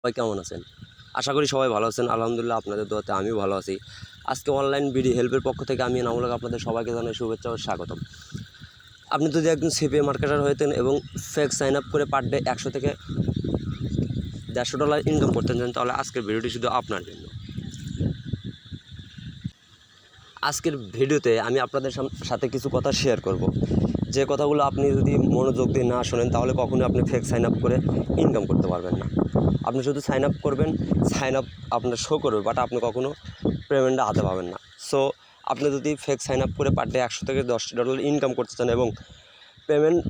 সবাই কেমন আছেন? আশা করি সবাই ভালো আছেন। আলহামদুলিল্লাহ আপনাদের দোয়াতে আমিও ভালো আছি। আজকে অনলাইন বিডি হেল্পের পক্ষ থেকে আমি এনামুল হক আপনাদের সবাইকে জানাই শুভেচ্ছা ও স্বাগতম। আপনি যদি একজন সিপিএ মার্কেটার হতেন এবং ফেক সাইন আপ করে পার ডে ১০০ থেকে $১৫০ ইনকাম করতে চান, তাহলে আজকের ভিডিওটি শুধু আপনার জন্য। আজকের ভিডিওতে আমি আপনাদের সাথে কিছু কথা শেয়ার করব, যে কথাগুলো আপনি যদি মনোযোগ দিয়ে না শোনেন তাহলে কখনোই আপনি ফেক সাইন আপ করে ইনকাম করতে পারবেন না। আপনি শুধু সাইন আপ করবেন, সাইন আপ আপনার শো করবে, বাট আপনি কখনো পেমেন্টটা হাতে পাবেন না। সো আপনি যদি ফেক সাইন আপ করে পার ডে ১০০ থেকে $১০ ইনকাম করতে চান এবং পেমেন্ট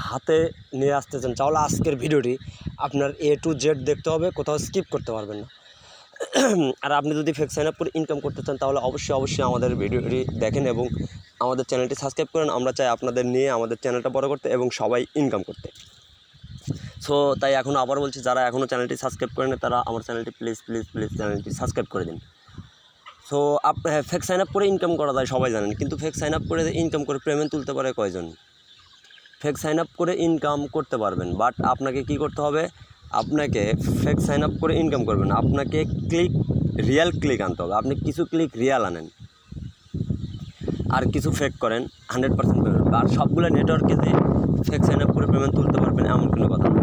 হাতে নিয়ে আসতে চান, তাহলে আজকের ভিডিওটি আপনার A to Z দেখতে হবে, কোথাও স্কিপ করতে পারবেন না। আর আপনি যদি ফেক সাইন আপ করে ইনকাম করতে চান তাহলে অবশ্যই আমাদের ভিডিওটি দেখেন এবং আমাদের চ্যানেলটি সাবস্ক্রাইব করেন। আমরা চাই আপনাদের নিয়ে আমাদের চ্যানেলটা বড় করতে এবং সবাই ইনকাম করতে। সো তাই এখন আবার বলছি, যারা এখনও চ্যানেলটি সাবস্ক্রাইব করেন তারা আমার চ্যানেলটি প্লিজ চ্যানেলটি সাবস্ক্রাইব করে দিন। সো ফেক সাইন আপ করে ইনকাম করা যায় সবাই জানেন, কিন্তু ফেক সাইন আপ করে ইনকাম করে পেমেন্ট তুলতে পারে কয়জন? ফেক সাইন আপ করে ইনকাম করতে পারবেন, বাট আপনাকে কি করতে হবে? আপনাকে ফেক সাইন আপ করে ইনকাম করবেন, আপনাকে রিয়েল ক্লিক আনতে হবে। আপনি কিছু ক্লিক রিয়েল আনেন আর কিছু ফেক করেন, 100% পেমেন্ট। আর সবগুলো নেটওয়ার্কে যে ফেক সাইন আপ করে পেমেন্ট তুলতে পারবেন এমন কোনো কথা না।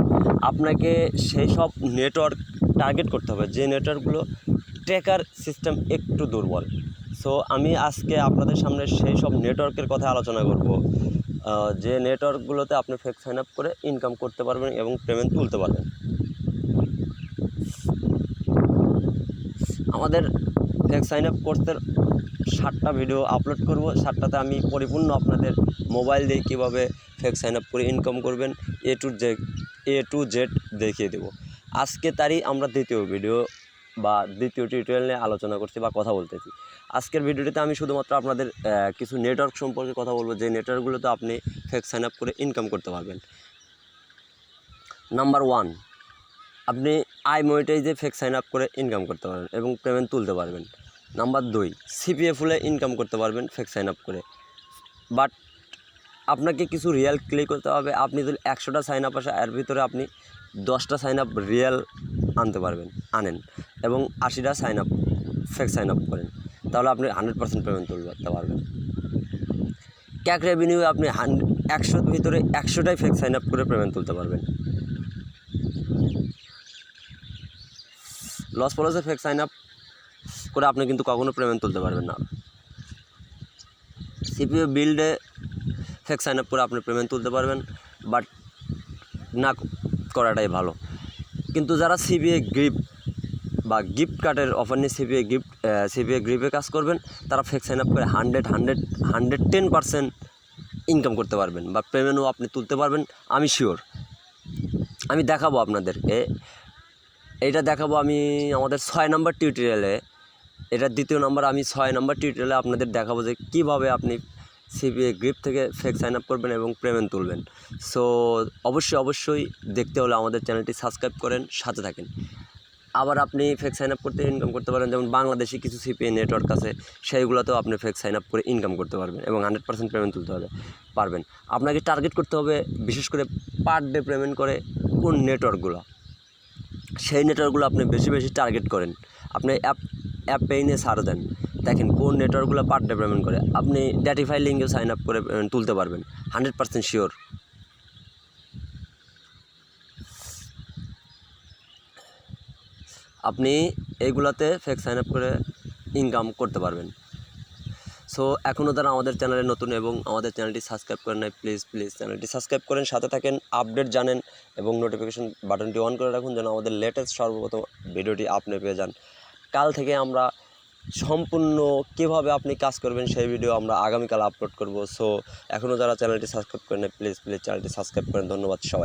আপনাকে সেই সব নেটওয়ার্ক টার্গেট করতে হবে যে নেটওয়ার্কগুলো ট্র্যাকার সিস্টেম একটু দুর্বল। সো আমি আজকে আপনাদের সামনে সেই সব নেটওয়ার্কের কথা আলোচনা করব, যে নেটওয়ার্কগুলোতে আপনি ফেক সাইন আপ করে ইনকাম করতে পারবেন এবং পেমেন্ট তুলতে পারবেন। আমাদের ফেক সাইন আপ কোর্সের 7টা ভিডিও আপলোড করব। 7টাতে আমি পরিপূর্ণ আপনাদের মোবাইল দিয়ে কীভাবে ফেক সাইন আপ করে ইনকাম করবেন এ টু জেড দেখিয়ে দেবো। আজকে তারই আমরা দ্বিতীয় ভিডিও বা দ্বিতীয় টিউটোরিয়াল নিয়ে আলোচনা করছি বা কথা বলতেছি। আজকের ভিডিওটিতে আমি শুধুমাত্র আপনাদের কিছু নেটওয়ার্ক সম্পর্কে কথা বলবো, যে নেটওয়ার্কগুলোতে আপনি ফেক সাইন আপ করে ইনকাম করতে পারবেন। নাম্বার 1, আপনি মনিটাইজে ফেক সাইন আপ করে ইনকাম করতে পারবেন এবং পেমেন্ট তুলতে পারবেন। নাম্বার 2, সিপিএ ফুলে ইনকাম করতে পারবেন ফেক সাইন আপ করে, বাট আপনাকে কিছু রিয়েল ক্লিক করতে হবে। আপনি যদি 100টা সাইন আপ আসে, এর ভিতরে আপনি 10টা সাইন আপ রিয়েল আনেন এবং 80টা sign up fake sign up করেন, তাহলে আপনি 100% পেমেন্ট তুলতে পারবেন। ক্যাক রেভিনিউ আপনি 100র ভিতরে 100টাই ফেক সাইন আপ করে পেমেন্ট তুলতে পারবেন। লস পলিসে ফেক সাইন আপ করে আপনি কিন্তু কখনো পেমেন্ট তুলতে পারবেন না। সিপিএ বিল্ডে ফেক সাইন আপ করে আপনি পেমেন্ট তুলতে পারবেন, বাট না করাটাই ভালো। কিন্তু যারা সিপিএ গ্রিপ বা গিফট কার্ডের অফার নিয়ে সিপিএ গ্রিপে কাজ করবেন, তারা ফেক সাইন আপ করে 110% ইনকাম করতে পারবেন বা পেমেন্টও আপনি তুলতে পারবেন, আমি শিওর। আমি দেখাবো আপনাদেরকে, এইটা দেখাবো আমি আমাদের 6 নম্বর টিউটোরিয়ালে। এটা দ্বিতীয় নম্বর, আমি 6 নম্বর টিউটোরিয়ালে আপনাদের দেখাবো যে কীভাবে আপনি সিপিএ গ্রিপ থেকে ফেক সাইন আপ করবেন এবং পেমেন্ট তুলবেন। সো অবশ্যই দেখতে হলে আমাদের চ্যানেলটি সাবস্ক্রাইব করেন, সাথে থাকেন। আবার আপনি ফেক সাইন আপ করতে ইনকাম করতে পারেন, যেমন বাংলাদেশি কিছু সিপিএ নেটওয়ার্ক আছে, সেইগুলোতেও আপনি ফেক সাইন আপ করে ইনকাম করতে পারবেন এবং 100% পেমেন্ট তুলতে পারবেন। আপনাকে টার্গেট করতে হবে বিশেষ করে পার ডে পেমেন্ট করে কোন নেটওয়ার্কগুলো, সেই নেটওয়ার্কগুলো আপনি বেশি টার্গেট করেন। আপনি অ্যাপ পেইনে সার্চ দেন, দেখেন কোন নেটওয়ার্কগুলো পার ডে পেমেন্ট করে। আপনি ডেটিফাই লিঙ্কে সাইন আপ করে তুলতে পারবেন, 100% শিওর। আপনি এইগুলাতে ফেক সাইন আপ করে ইনকাম করতে পারবেন। সো এখনও তারা আমাদের চ্যানেলে নতুন এবং আমাদের চ্যানেলটি সাবস্ক্রাইব করেন নাই, প্লিজ চ্যানেলটি সাবস্ক্রাইব করেন, সাথে থাকেন, আপডেট জানেন এবং নোটিফিকেশন বাটনটি অন করে রাখুন, যেন আমাদের লেটেস্ট সর্বপ্রথম ভিডিওটি আপনি পেয়ে যান। কাল থেকে আমরা সম্পূর্ণ কীভাবে আপনি কাজ করবেন সেই ভিডিও আমরা আগামীকাল আপলোড করব। সো এখনও যারা চ্যানেলটি সাবস্ক্রাইব করেন নাই, প্লিজ চ্যানেলটি সাবস্ক্রাইব করেন। ধন্যবাদ সবাই।